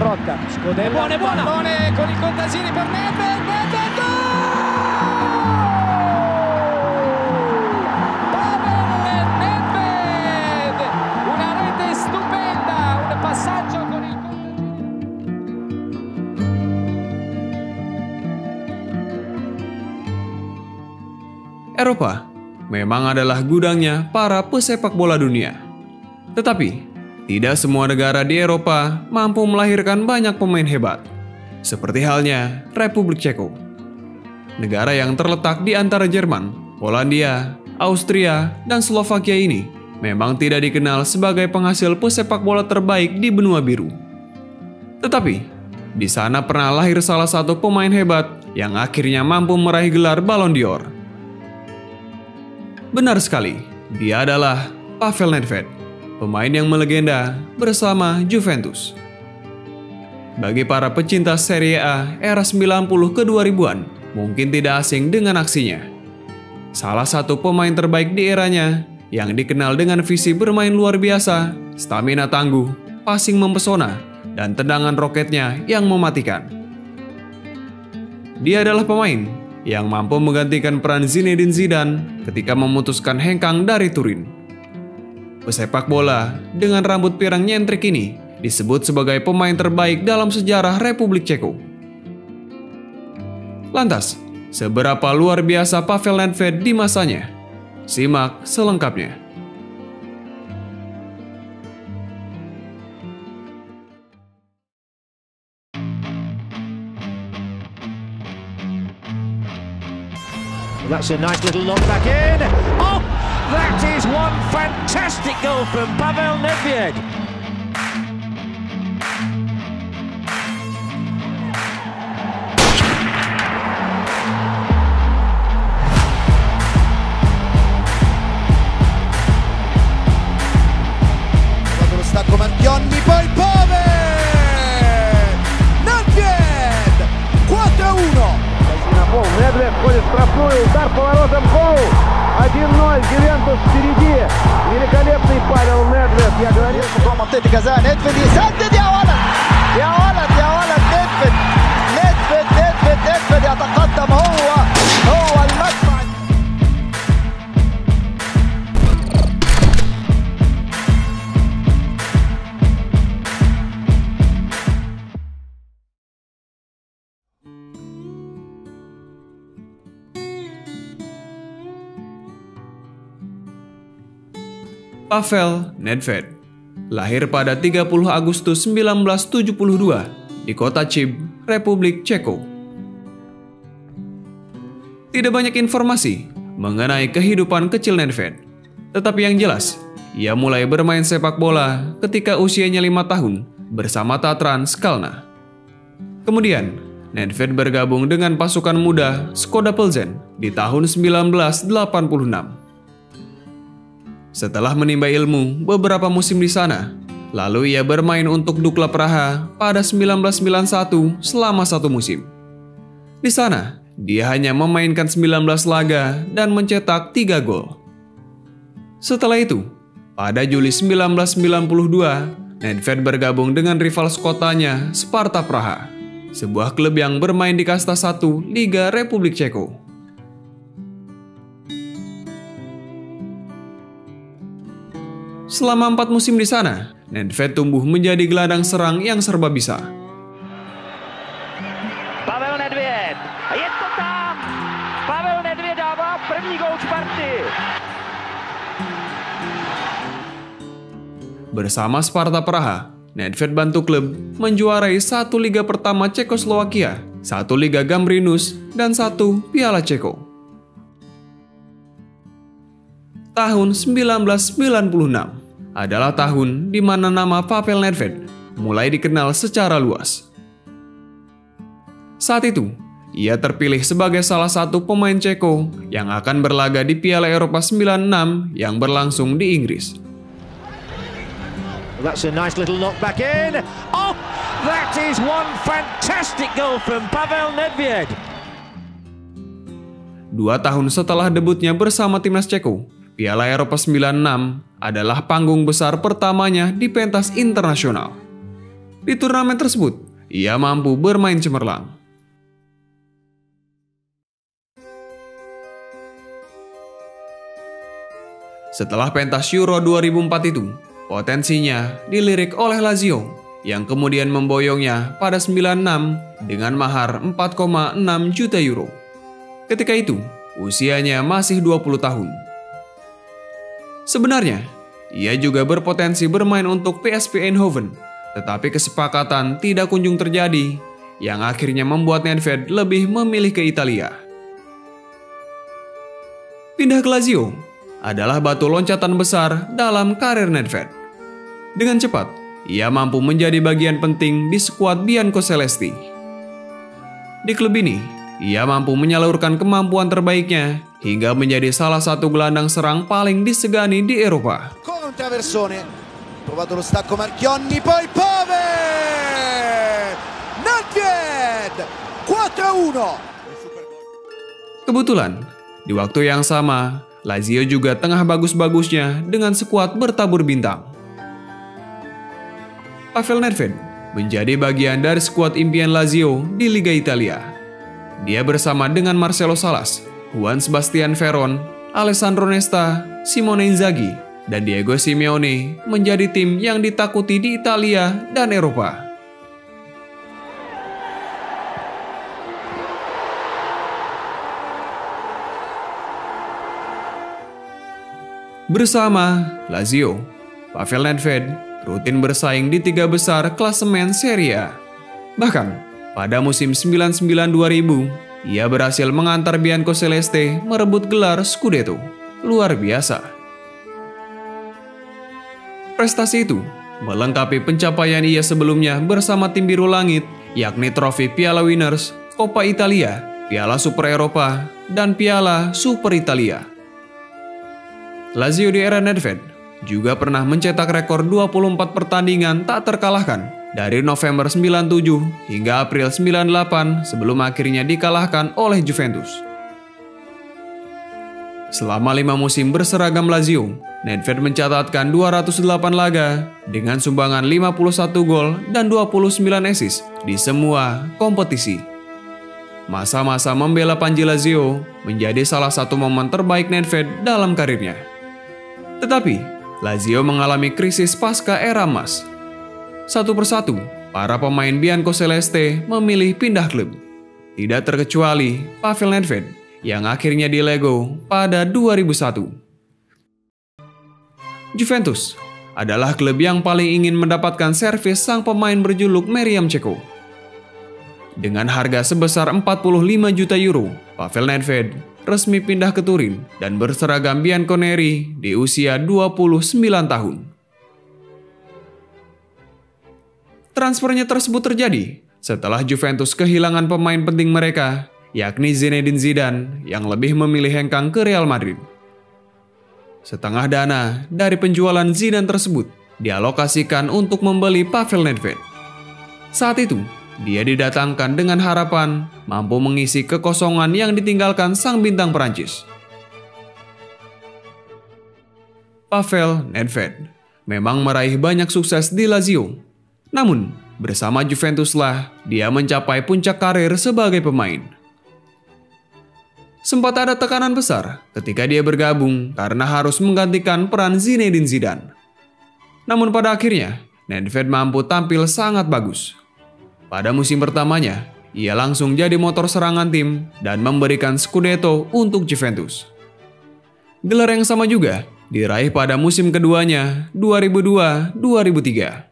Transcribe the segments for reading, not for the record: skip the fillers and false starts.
Rotta. Scodella, È buona. pallone con il Contasini per Nedved, Nedved, Pavel Nedved, una rete stupenda, un passaggio con il Eropa memang adalah gudangnya para pesepak bola dunia. Tetapi, tidak semua negara di Eropa mampu melahirkan banyak pemain hebat. Seperti halnya Republik Ceko. Negara yang terletak di antara Jerman, Polandia, Austria, dan Slovakia ini memang tidak dikenal sebagai penghasil pesepak bola terbaik di benua biru. Tetapi, di sana pernah lahir salah satu pemain hebat yang akhirnya mampu meraih gelar Ballon d'Or. Benar sekali, dia adalah Pavel Nedved, pemain yang melegenda bersama Juventus. Bagi para pecinta Serie A era 90 ke 2000-an, mungkin tidak asing dengan aksinya. Salah satu pemain terbaik di eranya yang dikenal dengan visi bermain luar biasa, stamina tangguh, passing mempesona, dan tendangan roketnya yang mematikan. Dia adalah pemain yang mampu menggantikan peran Zinedine Zidane ketika memutuskan hengkang dari Turin. Pesepak bola dengan rambut pirang nyentrik ini disebut sebagai pemain terbaik dalam sejarah Republik Ceko. Lantas, seberapa luar biasa Pavel Nedved di masanya? Simak selengkapnya. That's a nice little knock back in. Oh, that is one fantastic goal from Pavel Nedved. Lo stacco Mantionni, poi Pavel Nedved 4-1. Недвед входит в штрафную, удар поворотом гол. 1-0, Ювентус впереди. Великолепный Павел Недвед, я говорил. منطقة جزاء نيدفيد يسدد يا ولد يا ولد يا ولد نيدفيد نيدفيد نيدفيد نيدفيد يتقدم هو المدفع. Pavel Nedved lahir pada 30 Agustus 1972 di kota Chib, Republik Ceko. Tidak banyak informasi mengenai kehidupan kecil Nedved, tetapi yang jelas, ia mulai bermain sepak bola ketika usianya 5 tahun bersama Tatran Skalna. Kemudian, Nedved bergabung dengan pasukan muda Skoda Plzeň di tahun 1986. Setelah menimba ilmu beberapa musim di sana, lalu ia bermain untuk Dukla Praha pada 1991 selama 1 musim. Di sana, dia hanya memainkan 19 laga dan mencetak 3 gol. Setelah itu, pada Juli 1992, Nedved bergabung dengan rival sekotanya Sparta Praha, sebuah klub yang bermain di kasta 1 Liga Republik Ceko. Selama 4 musim di sana, Nedved tumbuh menjadi gelandang serang yang serba bisa. Pavel Nedved. Je to tam. Pavel Nedved dává první gol Sparty. Bersama Sparta Praha, Nedved bantu klub menjuarai 1 Liga pertama Cekoslowakia, 1 Liga Gambrinus, dan 1 Piala Ceko. Tahun 1996 adalah tahun di mana nama Pavel Nedved mulai dikenal secara luas. Saat itu, ia terpilih sebagai salah satu pemain Ceko yang akan berlaga di Piala Eropa 96 yang berlangsung di Inggris. That's a nice little knock back in. Oh, that is one fantastic goal from Pavel Nedved. 2 tahun setelah debutnya bersama timnas Ceko, Piala Eropa 96 adalah panggung besar pertamanya di pentas internasional. Di turnamen tersebut, ia mampu bermain cemerlang. Setelah pentas Euro 2004 itu, potensinya dilirik oleh Lazio yang kemudian memboyongnya pada 96 dengan mahar 4,6 juta euro. Ketika itu, usianya masih 20 tahun. Sebenarnya, ia juga berpotensi bermain untuk PSV Eindhoven, tetapi kesepakatan tidak kunjung terjadi yang akhirnya membuat Nedved lebih memilih ke Italia. Pindah ke Lazio adalah batu loncatan besar dalam karir Nedved. Dengan cepat, ia mampu menjadi bagian penting di skuad Biancocelesti. Di klub ini, ia mampu menyalurkan kemampuan terbaiknya hingga menjadi salah satu gelandang serang paling disegani di Eropa. Con traversone, provato lo stacco Marchionni, poi Pave! Nedved! 4-1! Kebetulan, di waktu yang sama, Lazio juga tengah bagus-bagusnya dengan skuad bertabur bintang. Pavel Nedved menjadi bagian dari skuad impian Lazio di Liga Italia. Dia bersama dengan Marcelo Salas, Juan Sebastian Veron, Alessandro Nesta, Simone Inzaghi, dan Diego Simeone menjadi tim yang ditakuti di Italia dan Eropa. Bersama Lazio, Pavel Nedved rutin bersaing di 3 besar klasemen Serie A. Bahkan, pada musim 99-2000, ia berhasil mengantar Biancoceleste merebut gelar Scudetto. Luar biasa. Prestasi itu melengkapi pencapaian ia sebelumnya bersama tim Biru Langit, yakni trofi Piala Winners, Coppa Italia, Piala Super Eropa, dan Piala Super Italia. Lazio di era Nedved juga pernah mencetak rekor 24 pertandingan tak terkalahkan dari November 97 hingga April 98 sebelum akhirnya dikalahkan oleh Juventus. Selama 5 musim berseragam Lazio, Nedved mencatatkan 208 laga dengan sumbangan 51 gol dan 29 assist di semua kompetisi. Masa-masa membela panji Lazio menjadi salah satu momen terbaik Nedved dalam karirnya. Tetapi, Lazio mengalami krisis pasca era emas. Satu persatu, para pemain Biancoceleste memilih pindah klub. Tidak terkecuali Pavel Nedved yang akhirnya dilego pada 2001. Juventus adalah klub yang paling ingin mendapatkan servis sang pemain berjuluk Meriam Ceko. Dengan harga sebesar 45 juta euro, Pavel Nedved resmi pindah ke Turin dan berseragam Bianconeri di usia 29 tahun. Transfernya tersebut terjadi setelah Juventus kehilangan pemain penting mereka, yakni Zinedine Zidane yang lebih memilih hengkang ke Real Madrid. Setengah dana dari penjualan Zidane tersebut dialokasikan untuk membeli Pavel Nedved. Saat itu, dia didatangkan dengan harapan mampu mengisi kekosongan yang ditinggalkan sang bintang Perancis. Pavel Nedved memang meraih banyak sukses di Lazio. Namun, bersama Juventuslah dia mencapai puncak karir sebagai pemain. Sempat ada tekanan besar ketika dia bergabung karena harus menggantikan peran Zinedine Zidane. Namun pada akhirnya, Nedved mampu tampil sangat bagus. Pada musim pertamanya, ia langsung jadi motor serangan tim dan memberikan Scudetto untuk Juventus. Gelar yang sama juga diraih pada musim keduanya 2002-2003.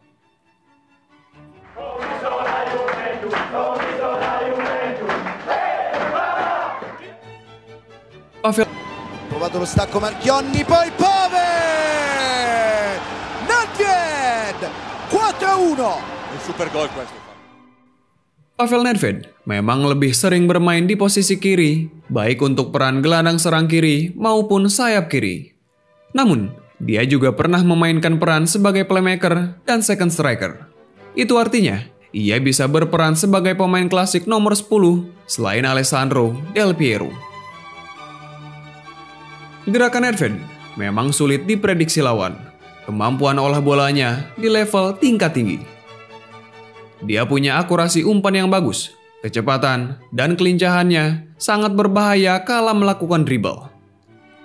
Pavel Provato lo stacco Marchionni, poi Pave! Nedved! 4-1! Un super gol questo. Pavel Nedved memang lebih sering bermain di posisi kiri, baik untuk peran gelandang serang kiri maupun sayap kiri. Namun, dia juga pernah memainkan peran sebagai playmaker dan second striker. Itu artinya, ia bisa berperan sebagai pemain klasik nomor 10 selain Alessandro Del Piero. Gerakan Nedved memang sulit diprediksi lawan. Kemampuan olah bolanya di level tingkat tinggi. dia punya akurasi umpan yang bagus, kecepatan, dan kelincahannya sangat berbahaya kala melakukan dribble.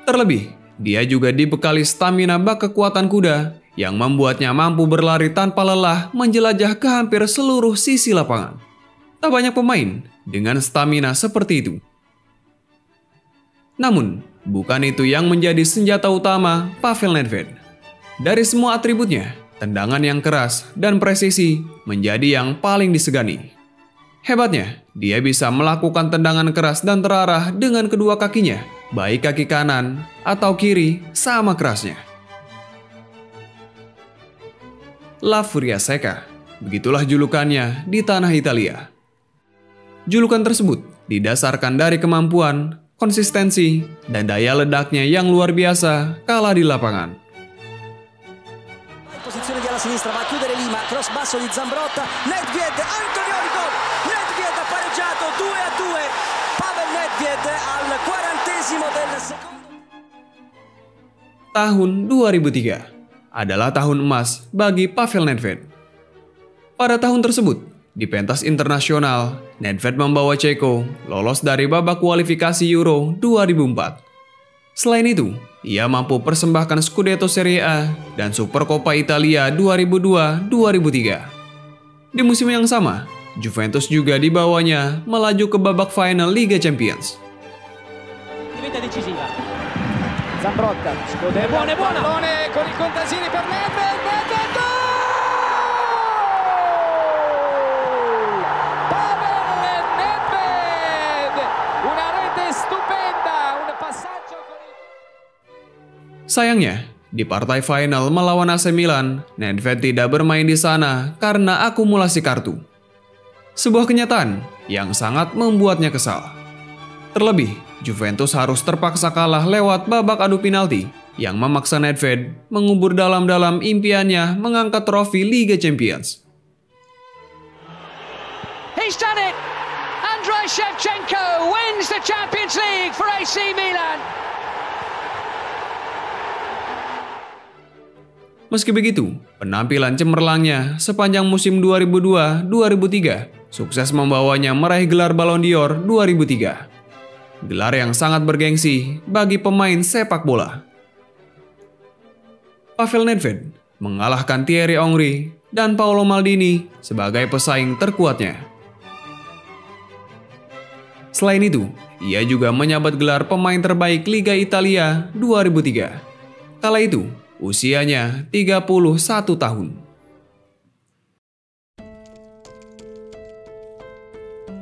Terlebih, dia juga dibekali stamina bak kekuatan kuda yang membuatnya mampu berlari tanpa lelah menjelajah ke hampir seluruh sisi lapangan. Tak banyak pemain dengan stamina seperti itu. Namun, bukan itu yang menjadi senjata utama Pavel Nedved. Dari semua atributnya, tendangan yang keras dan presisi menjadi yang paling disegani. Hebatnya, dia bisa melakukan tendangan keras dan terarah dengan kedua kakinya, baik kaki kanan atau kiri sama kerasnya. La Furia Secca, begitulah julukannya di tanah Italia. Julukan tersebut didasarkan dari kemampuan, konsistensi, dan daya ledaknya yang luar biasa kala di lapangan. Posizione di alla sinistra, va a chiudere Lima, cross basso di Zambrotta, Nedved, Antonioni, gol! Nedved ha pareggiato 2-2, Pavel Nedved al 40° del secondo. Tahun 2003 adalah tahun emas bagi Pavel Nedved. Pada tahun tersebut, di pentas internasional, Nedved membawa Ceko lolos dari babak kualifikasi Euro 2004. Selain itu, ia mampu persembahkan Scudetto Serie A dan Supercoppa Italia 2002-2003. Di musim yang sama, Juventus juga dibawanya melaju ke babak final Liga Champions. Diventa decisiva. Zambrotta, Scudetto, buona, pallone con il Contasini per Nedved, Nedved, gol! Pavel Nedved, una rete stupenda, un passaggio con il... Sayangnya, di partai final melawan AC Milan, Nedved tidak bermain di sana karena akumulasi kartu. Sebuah kenyataan yang sangat membuatnya kesal. Terlebih, Juventus harus terpaksa kalah lewat babak adu penalti yang memaksa Nedved mengubur dalam-dalam impiannya mengangkat trofi Liga Champions. He's done it! Andrei Shevchenko wins the Champions League for AC Milan. Meski begitu, penampilan cemerlangnya sepanjang musim 2002-2003 sukses membawanya meraih gelar Ballon d'Or 2003. Gelar yang sangat bergengsi bagi pemain sepak bola. Pavel Nedved mengalahkan Thierry Henry dan Paolo Maldini sebagai pesaing terkuatnya. Selain itu, ia juga menyabet gelar pemain terbaik Liga Italia 2003. Kala itu, usianya 31 tahun.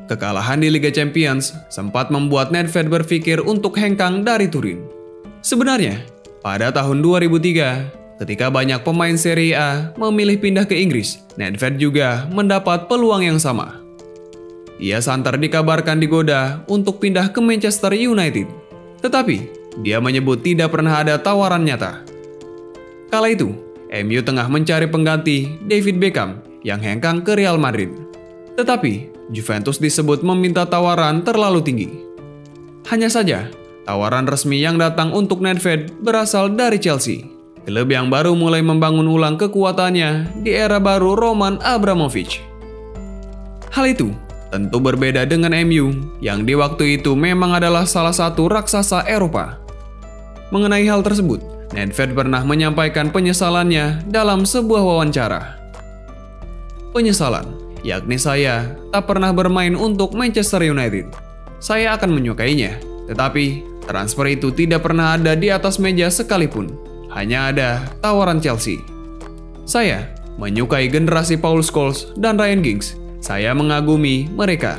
Kekalahan di Liga Champions sempat membuat Nedved berpikir untuk hengkang dari Turin. Sebenarnya, pada tahun 2003, ketika banyak pemain Serie A memilih pindah ke Inggris, Nedved juga mendapat peluang yang sama. Ia santer dikabarkan digoda untuk pindah ke Manchester United, tetapi dia menyebut tidak pernah ada tawaran nyata. Kala itu, MU tengah mencari pengganti David Beckham yang hengkang ke Real Madrid. Tetapi, Juventus disebut meminta tawaran terlalu tinggi. Hanya saja, tawaran resmi yang datang untuk Nedved berasal dari Chelsea, klub yang baru mulai membangun ulang kekuatannya di era baru Roman Abramovich. Hal itu tentu berbeda dengan MU yang di waktu itu memang adalah salah satu raksasa Eropa. Mengenai hal tersebut, Nedved pernah menyampaikan penyesalannya dalam sebuah wawancara. Penyesalan, yakni saya tak pernah bermain untuk Manchester United. Saya akan menyukainya, tetapi transfer itu tidak pernah ada di atas meja sekalipun. Hanya ada tawaran Chelsea. Saya menyukai generasi Paul Scholes dan Ryan Giggs. Saya mengagumi mereka.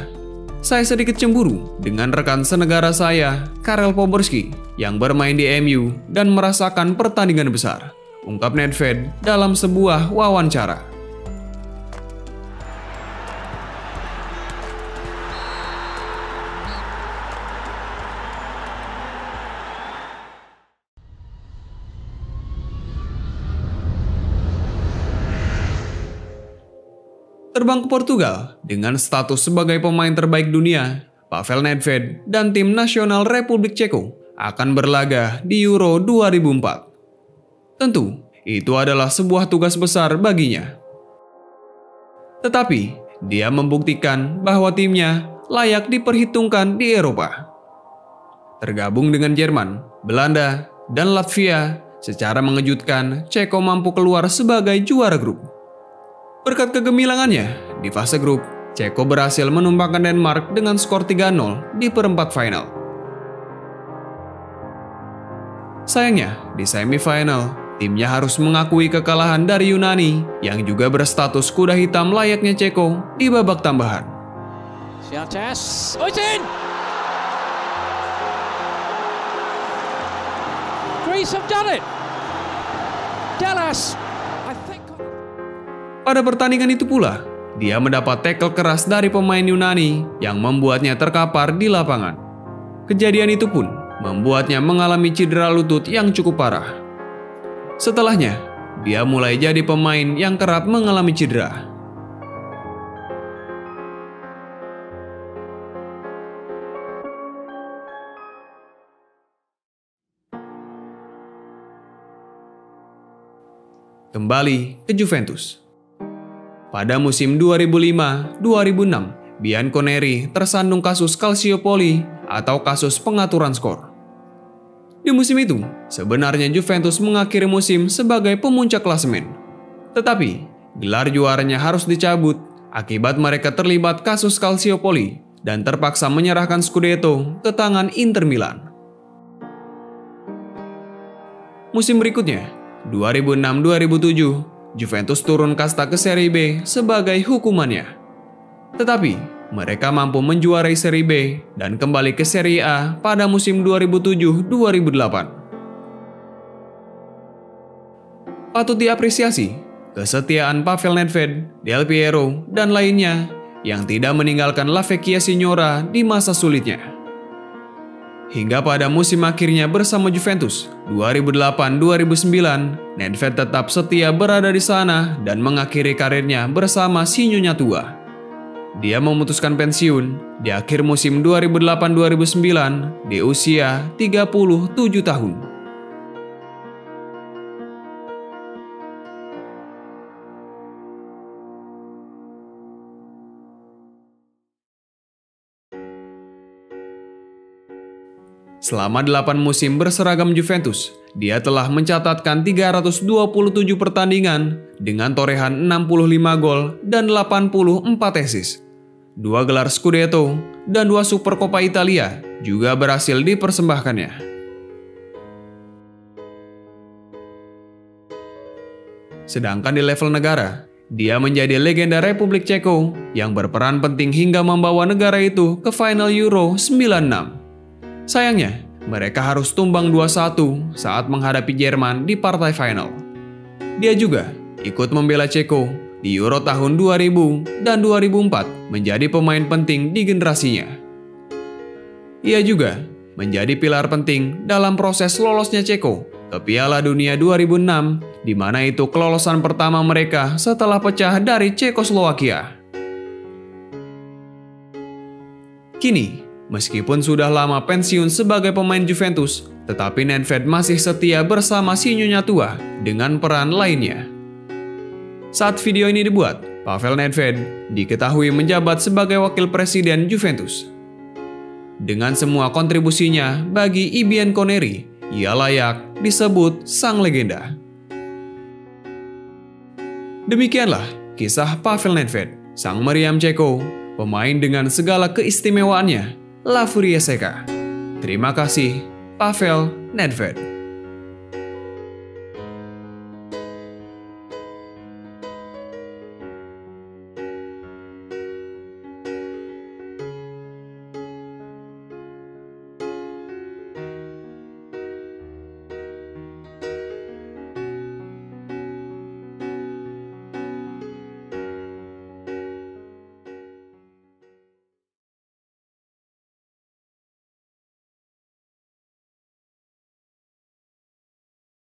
Saya sedikit cemburu dengan rekan senegara saya, Karel Poborski, yang bermain di MU dan merasakan pertandingan besar, ungkap Nedved dalam sebuah wawancara. Terbang ke Portugal dengan status sebagai pemain terbaik dunia, Pavel Nedved dan tim nasional Republik Ceko akan berlaga di Euro 2004. Tentu, itu adalah sebuah tugas besar baginya. Tetapi, dia membuktikan bahwa timnya layak diperhitungkan di Eropa. Tergabung dengan Jerman, Belanda, dan Latvia, secara mengejutkan Ceko mampu keluar sebagai juara grup. Berkat kegemilangannya di fase grup, Ceko berhasil menumbangkan Denmark dengan skor 3-0 di perempat final. Sayangnya, di semifinal, timnya harus mengakui kekalahan dari Yunani yang juga berstatus kuda hitam layaknya Ceko di babak tambahan. Siates, Oisin! Greece have done it! Dallas, I think... Pada pertandingan itu pula, dia mendapat tackle keras dari pemain Yunani yang membuatnya terkapar di lapangan. Kejadian itu pun membuatnya mengalami cedera lutut yang cukup parah. Setelahnya, dia mulai jadi pemain yang kerap mengalami cedera. Kembali ke Juventus. Pada musim 2005-2006, Bianconeri tersandung kasus Calciopoli atau kasus pengaturan skor. Di musim itu, sebenarnya Juventus mengakhiri musim sebagai pemuncak klasemen. Tetapi, gelar juaranya harus dicabut akibat mereka terlibat kasus Calciopoli dan terpaksa menyerahkan Scudetto ke tangan Inter Milan. Musim berikutnya, 2006-2007, Juventus turun kasta ke Serie B sebagai hukumannya. Tetapi, mereka mampu menjuarai Serie B dan kembali ke Serie A pada musim 2007-2008. Patut diapresiasi kesetiaan Pavel Nedved, Del Piero, dan lainnya yang tidak meninggalkan La Vecchia Signora di masa sulitnya. Hingga pada musim akhirnya bersama Juventus 2008-2009, Nedved tetap setia berada di sana dan mengakhiri karirnya bersama si Nyonya Tua. Dia memutuskan pensiun di akhir musim 2008-2009 di usia 37 tahun. Selama 8 musim berseragam Juventus, dia telah mencatatkan 327 pertandingan dengan torehan 65 gol dan 84 assist. 2 gelar Scudetto dan 2 Supercoppa Italia juga berhasil dipersembahkannya. Sedangkan di level negara, dia menjadi legenda Republik Ceko yang berperan penting hingga membawa negara itu ke final Euro 96. Sayangnya, mereka harus tumbang 2-1 saat menghadapi Jerman di partai final. Dia juga ikut membela Ceko di Euro tahun 2000 dan 2004 menjadi pemain penting di generasinya. Ia juga menjadi pilar penting dalam proses lolosnya Ceko ke Piala Dunia 2006, di mana itu kelolosan pertama mereka setelah pecah dari Cekoslowakia. Kini, meskipun sudah lama pensiun sebagai pemain Juventus, tetapi Nedved masih setia bersama si Nyonya Tua dengan peran lainnya. Saat video ini dibuat, Pavel Nedved diketahui menjabat sebagai wakil presiden Juventus. Dengan semua kontribusinya bagi I Bianconeri, ia layak disebut sang legenda. Demikianlah kisah Pavel Nedved, sang meriam Ceko, pemain dengan segala keistimewaannya, La Furia Seca. Terima kasih, Pavel Nedved.